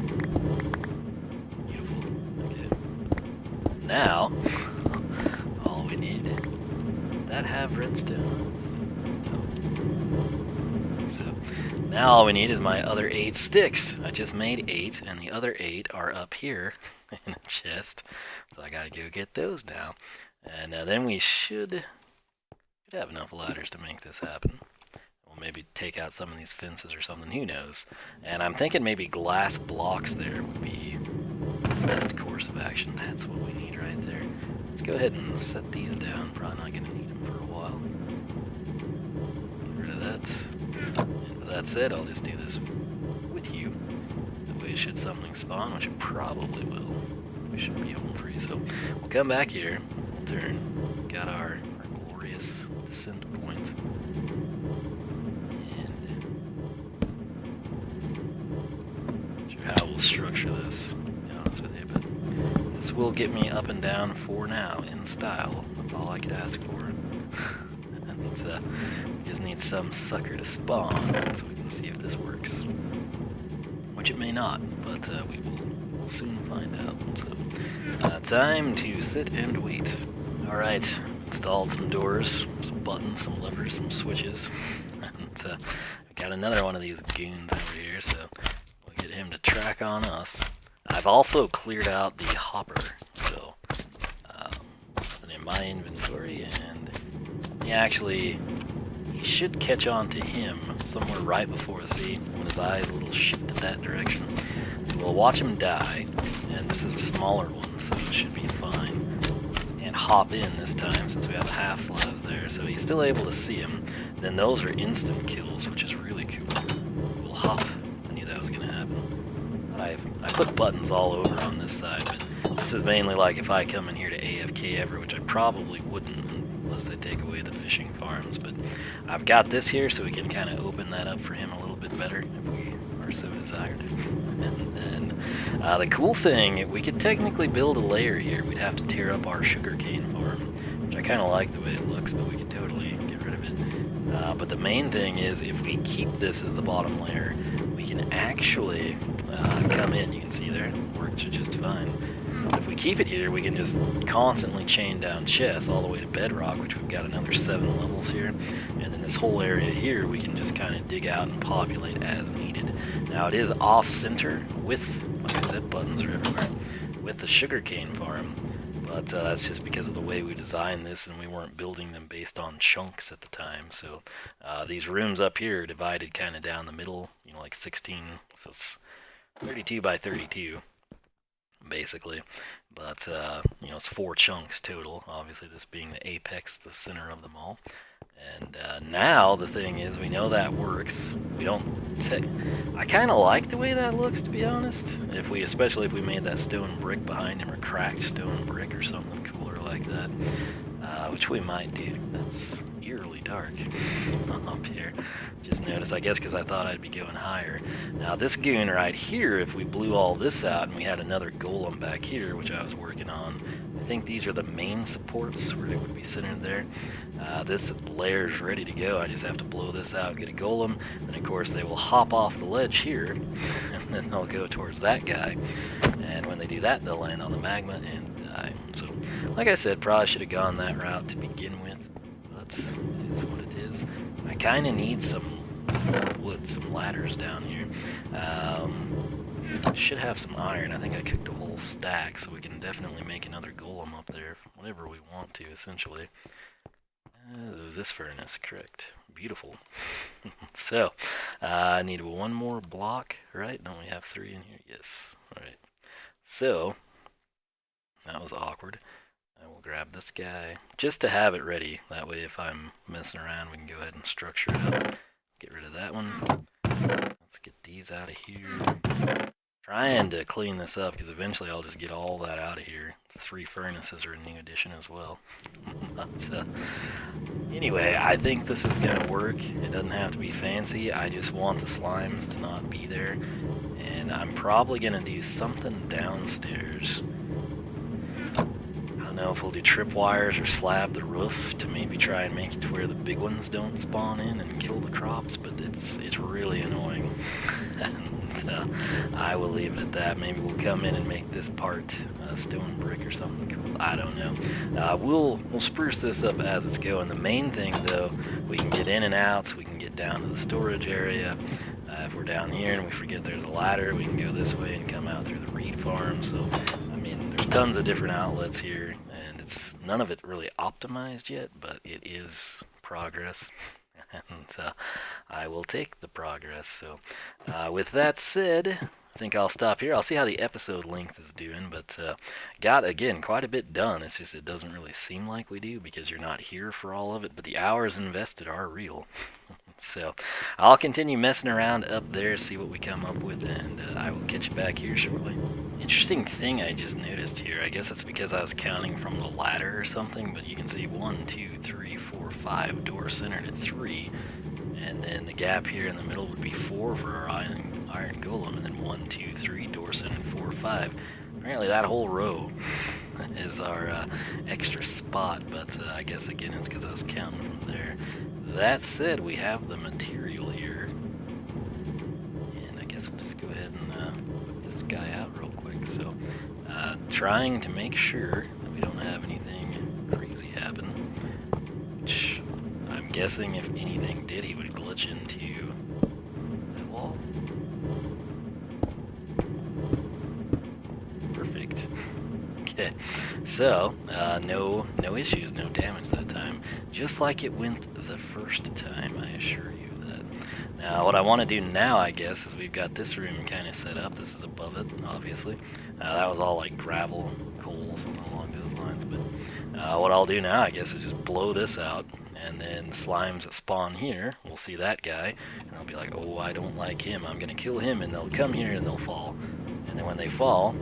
Beautiful. Okay. So now, all we need... that have redstone? No. So, now all we need is my other 8 sticks. I just made 8, and the other 8 are up here in the chest. So I gotta go get those now. And then we should have enough ladders to make this happen. We'll maybe take out some of these fences or something, who knows. And I'm thinking maybe glass blocks there would be the best course of action. That's what we need right there. Let's go ahead and set these down. Probably not going to need them for a while. Get rid of that. And with that said, I'll just do this with you. That way should something spawn, which it probably will. We should be home free. So we'll come back here. We'll turn. Got our glorious descent point. And not sure how we'll structure this, to be honest with you, but will get me up and down for now in style. That's all I could ask for. And we just need some sucker to spawn so we can see if this works. Which it may not, but we'll soon find out. So, time to sit and wait. Alright, installed some doors, some buttons, some levers, some switches. And we got another one of these goons over here, so we'll get him to track on us. I've also cleared out the hopper, so nothing in my inventory, and he should catch on to him somewhere right before the sea when his eyes a little shifted that direction. We'll watch him die, and this is a smaller one, so it should be fine. And hop in this time since we have half slabs there, so he's still able to see him. Then those are instant kills, which is really cool. We'll hop. I knew that was going to happen. I put buttons all over on this side, but this is mainly like if I come in here to AFK ever, which I probably wouldn't unless they take away the fishing farms. But I've got this here so we can kind of open that up for him a little bit better if we are so desired. And then the cool thing, we could technically build a layer here. We'd have to tear up our sugarcane farm, which I kind of like the way it looks, but we could totally get rid of it. But the main thing is if we keep this as the bottom layer, we can actually come in. You can see there, it works just fine. If we keep it here, we can just constantly chain down chests all the way to bedrock, which we've got another 7 levels here. And then this whole area here, we can just kind of dig out and populate as needed. Now it is off-center with, like I said, buttons are everywhere, with the sugarcane farm. But that's just because of the way we designed this, and we weren't building them based on chunks at the time. So these rooms up here are divided kind of down the middle, you know, like 16, so it's 32 by 32. Basically, but you know, it's 4 chunks total, obviously this being the apex, the center of them all. And now the thing is, we know that works. We don't I kind of like the way that looks, to be honest. Especially if we made that stone brick behind him, or cracked stone brick or something cooler like that, which we might do. That's eerily dark up here. Just noticed, I guess, because I thought I'd be going higher. Now this goon right here, if we blew all this out and we had another golem back here, which I was working on, I think these are the main supports where it would be centered there. This layer's ready to go. I just have to blow this out, get a golem, and of course they will hop off the ledge here, and then they'll go towards that guy. And when they do that, they'll land on the magma and die. So, like I said, probably should have gone that route to begin with, but it is what it is. I kind of need some more wood, some ladders down here. Should have some iron. I think I cooked a whole stack, so we can definitely make another golem up there whenever we want to, essentially. This furnace, correct. Beautiful. So, I need 1 more block, right? Don't we have 3 in here? Yes. Alright. So, that was awkward. I will grab this guy, just to have it ready. That way, if I'm messing around, we can go ahead and structure it up. Get rid of that one. Let's get these out of here. Trying to clean this up, because eventually I'll just get all that out of here. 3 furnaces are a new addition as well. But, anyway, I think this is going to work. It doesn't have to be fancy. I just want the slimes to not be there. And I'm probably going to do something downstairs. I don't know if we'll do tripwires or slab the roof to maybe try and make it to where the big ones don't spawn in and kill the crops, but it's really annoying. And I will leave it at that. Maybe we'll come in and make this part stone brick or something cool. I don't know. We'll spruce this up as it's going. The main thing, though, we can get in and out, so we can get down to the storage area. If we're down here and we forget there's a ladder, we can go this way and come out through the reed farm. So, I mean, there's tons of different outlets here, and it's none of it really optimized yet, but it is progress. And I will take the progress. So with that said, I think I'll stop here. I'll see how the episode length is doing, but got, again, quite a bit done. It's just it doesn't really seem like we do because you're not here for all of it, but the hours invested are real. So I'll continue messing around up there, see what we come up with, and I will catch you back here shortly. Interesting thing I just noticed here, I guess it's because I was counting from the ladder or something, but you can see 1, 2, 3, 4, 5 doors centered at 3, and then the gap here in the middle would be 4 for our iron golem, and then 1, 2, 3 doors centered 4, 5. Apparently that whole row is our extra spot, but I guess again it's because I was counting from there. That said, we have the material here. And I guess we'll just go ahead and put this guy out real quick. So, trying to make sure that we don't have anything crazy happen. Which, I'm guessing if anything did, he would glitch into that wall. Perfect. Okay, so no issues, no damage that time. Just like it went the first time, I assure you of that. Now, what I want to do now, I guess, is we've got this room kind of set up. This is above it, obviously. That was all like gravel, coal, something along those lines. But what I'll do now, I guess, is just blow this out. And then slimes that spawn here, we'll see that guy, and they'll be like, oh, I don't like him, I'm gonna kill him, and they'll come here and they'll fall. And then when they fall,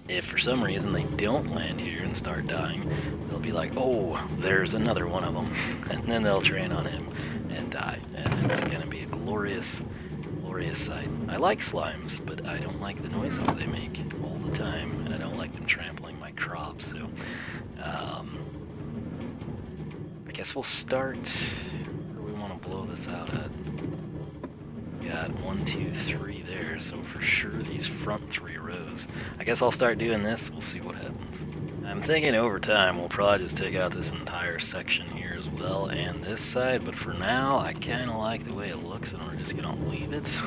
if for some reason they don't land here and start dying, they'll be like, oh, there's another one of them. And then they'll train on him and die. And it's gonna be a glorious, glorious sight. I like slimes, but I don't like the noises they make all the time, and I don't like them trampling my crops, so I guess we'll start where we want to blow this out at. Got 1, 2, 3 there, so for sure these front 3 rows. I guess I'll start doing this, we'll see what happens. I'm thinking over time we'll probably just take out this entire section here as well, and this side, but for now I kind of like the way it looks and we're just going to leave it.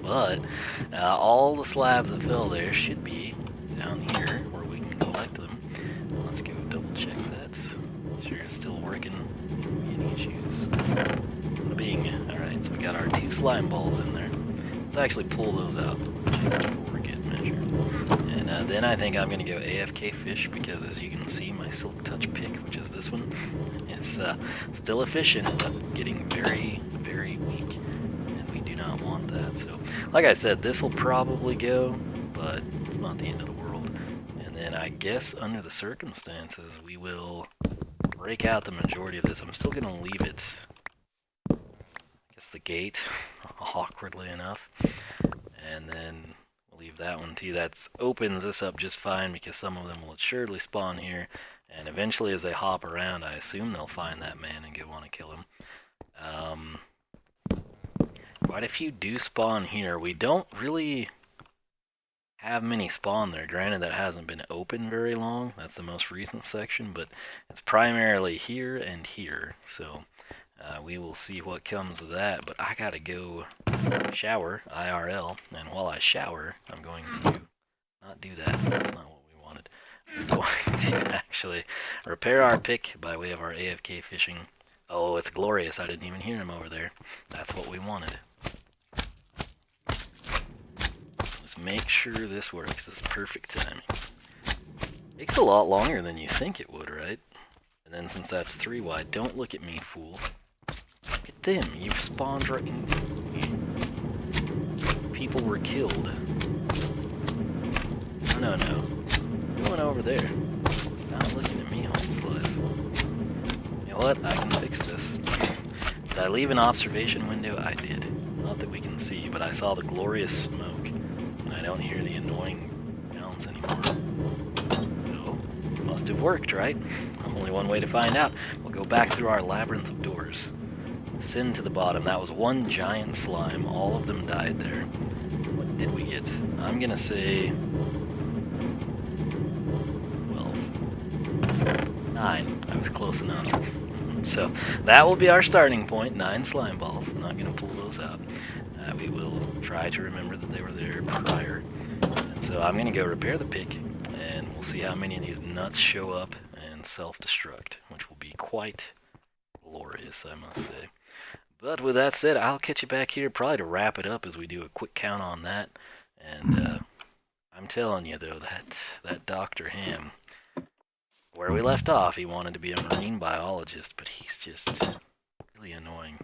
But all the slabs that fell there should be down here where we can collect them. Let's go double check that. Make sure it's still working. Any issues? Bing. Alright, so we got our 2 slime balls in there. Let's actually pull those out just for good measure. And then I think I'm going to go AFK fish because, as you can see, my Silk Touch pick, which is this one, is still efficient, but getting very, very weak. And we do not want that. So, like I said, this will probably go, but it's not the end of the world. And then I guess under the circumstances, we will break out the majority of this. I'm still going to leave it, the gate, awkwardly enough, and then we'll leave that one too. That opens this up just fine because some of them will assuredly spawn here, and eventually as they hop around, I assume they'll find that man and go want to kill him. Quite a few do spawn here. We don't really have many spawn there. Granted, that hasn't been open very long. That's the most recent section, but it's primarily here and here, so we will see what comes of that. But I gotta go shower IRL, and while I shower, I'm going to not do that. That's not what we wanted. We're going to actually repair our pick by way of our AFK fishing. Oh, it's glorious. I didn't even hear him over there. That's what we wanted. Just make sure this works. It's perfect timing. Takes a lot longer than you think it would, right? And then since that's 3 wide, don't look at me, fool. Look at them. You've spawned right in. People were killed. No. Going over there. Not looking at me, home slice. You know what? I can fix this. Did I leave an observation window? I did. Not that we can see, but I saw the glorious smoke, and I don't hear the annoying sounds anymore. So, it must have worked, right? Only one way to find out. We'll go back through our labyrinth of doors. Send to the bottom. That was one giant slime. All of them died there. What did we get? I'm gonna say 12. 9. I was close enough. So that will be our starting point. 9 slime balls. I'm not gonna pull those out. We will try to remember that they were there prior. And so I'm gonna go repair the pick, and we'll see how many of these nuts show up and self-destruct, which will be quite glorious, I must say. But with that said, I'll catch you back here probably to wrap it up as we do a quick count on that. And I'm telling you, though, that Dr. Ham, where we left off, he wanted to be a marine biologist, but he's just really annoying.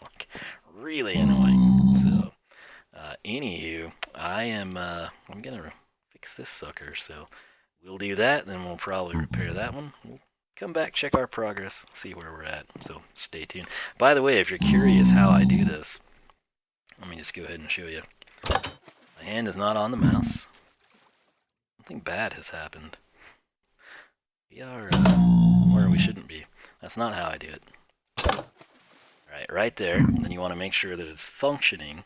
Like, really annoying. So, anywho, I'm gonna fix this sucker, so we'll do that, then we'll probably repair that one. We'll come back, check our progress, see where we're at, so stay tuned. By the way, if you're curious how I do this, let me just go ahead and show you. My hand is not on the mouse. Something bad has happened. We are somewhere we shouldn't be. That's not how I do it. Alright, right there. Then you want to make sure that it's functioning.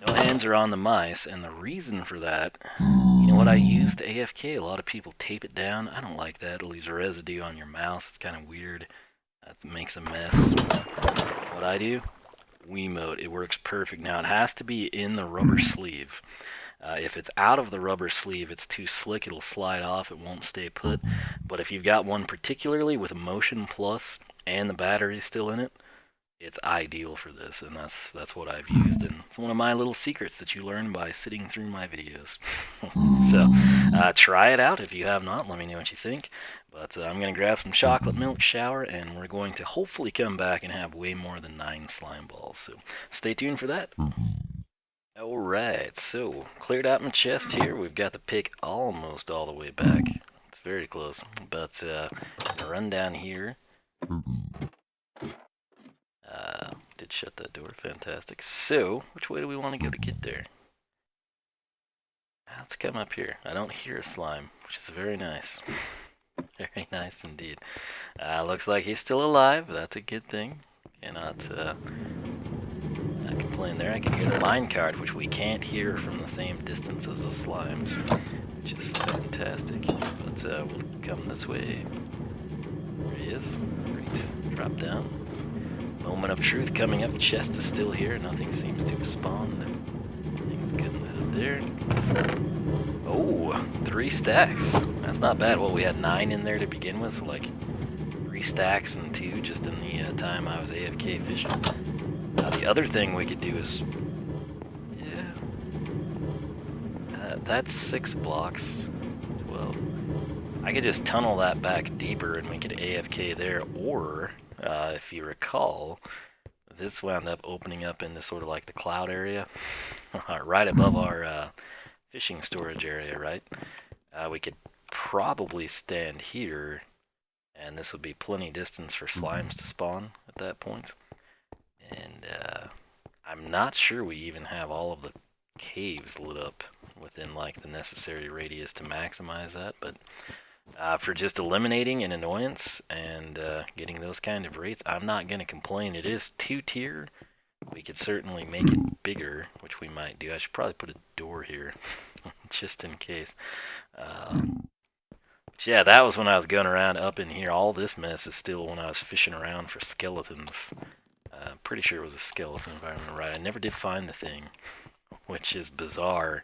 No hands are on the mice, and the reason for that, you know what I use to AFK? A lot of people tape it down. I don't like that. It leaves a residue on your mouse. It's kind of weird. That makes a mess. What I do? Wiimote. It works perfect. Now, it has to be in the rubber sleeve. If it's out of the rubber sleeve, it's too slick. It'll slide off. It won't stay put. But if you've got one particularly with a Motion Plus and the battery still in it, it's ideal for this, and that's what I've used, and it's one of my little secrets that you learn by sitting through my videos. So, try it out if you have not. Let me know what you think. But I'm going to grab some chocolate milk shower, and we're going to hopefully come back and have way more than 9 slime balls. So, stay tuned for that. Alright, so, cleared out my chest here. We've got the pick almost all the way back. It's very close. But, I'm going to run down here. Did shut that door, fantastic. So, which way do we want to go to get there? Let's come up here. I don't hear a slime, which is very nice. Very nice indeed. Looks like he's still alive, that's a good thing. Cannot not complain there. I can hear the minecart, which we can't hear from the same distance as the slimes, which is fantastic. But we'll come this way. There he is. Great. Drop down. Moment of truth coming up. The chest is still here. Nothing seems to have spawned. Everything's good in the hood there. Oh, 3 stacks. That's not bad. Well, we had 9 in there to begin with, so like 3 stacks and 2 just in the time I was AFK fishing. Now the other thing we could do is, that's 6 blocks. 12. I could just tunnel that back deeper and we could AFK there, or if you recall, this wound up opening up into sort of like the cloud area, right above our fishing storage area, right? We could probably stand here, and this would be plenty distance for slimes to spawn at that point. And I'm not sure we even have all of the caves lit up within like the necessary radius to maximize that, but for just eliminating an annoyance and getting those kind of rates, I'm not going to complain. It is 2-tier. We could certainly make it bigger, which we might do. I should probably put a door here, just in case. Yeah, that was when I was going around up in here. All this mess is still when I was fishing around for skeletons. Pretty sure it was a skeleton, if I remember right. I never did find the thing, which is bizarre.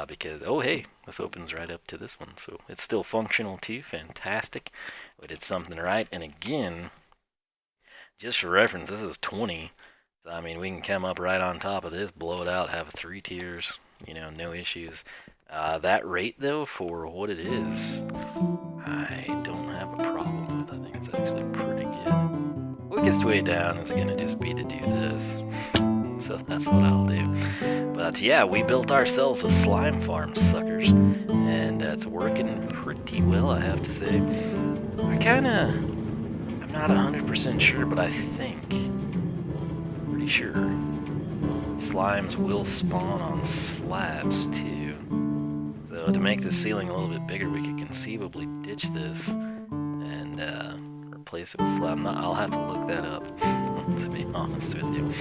Because, oh hey, this opens right up to this one, so it's still functional too, fantastic. We did something right, and again, just for reference, this is 20, so I mean, we can come up right on top of this, blow it out, have 3 tiers, you know, no issues. That rate, though, for what it is, I don't have a problem with. I think it's actually pretty good. Quickest way down is going to just be to do this. So that's what I'll do. But yeah, we built ourselves a slime farm, suckers. And it's working pretty well, I have to say. I'm not 100% sure, but I think, pretty sure, slimes will spawn on slabs too. So to make the ceiling a little bit bigger, we could conceivably ditch this and replace it with slab. I'll have to look that up, to be honest with you.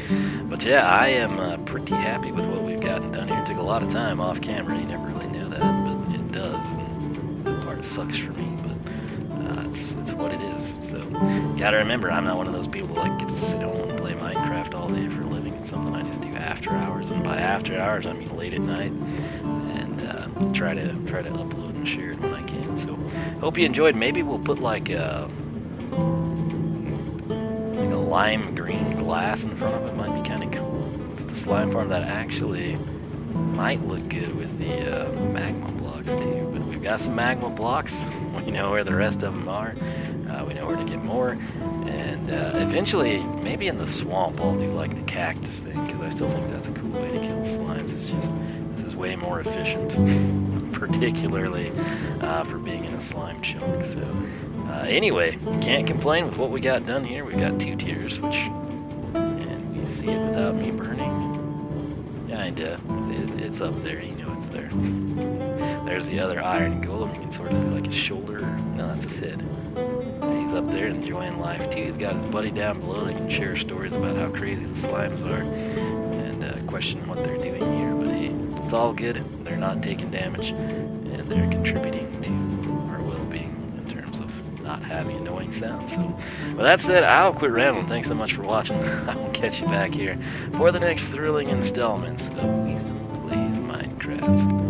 But yeah, I am pretty happy with what we've gotten done here. It took a lot of time off camera. You never really know that, but it does. And that part sucks for me, but it's what it is. So gotta remember, I'm not one of those people that like gets to sit home and play Minecraft all day for a living. It's something I just do after hours, and by after hours I mean late at night. And try to upload and share it when I can. So hope you enjoyed. Maybe we'll put like a lime green glass in front of it. Might be kind of cool. It's the slime farm that actually might look good with the magma blocks too. But we've got some magma blocks. We know where the rest of them are. We know where to get more. And eventually, maybe in the swamp, I'll do like the cactus thing, because I still think that's a cool way to kill slimes. It's just, this is way more efficient, particularly for being in a slime chunk. So anyway, can't complain with what we got done here. We got 2 tiers, which, and we see it without me burning. Yeah, I kinda. It's up there, you know it's there. There's the other iron golem. You can sort of see like his shoulder. No, that's his head. He's up there enjoying life too. He's got his buddy down below. They can share stories about how crazy the slimes are and question what they're doing here. But hey, it's all good. They're not taking damage, and they're contributing to our well-being in terms of not having annoying sounds. So, with that said, I'll quit rambling. Thanks so much for watching. I will catch you back here for the next thrilling installments of Wiisdom Plays Minecraft.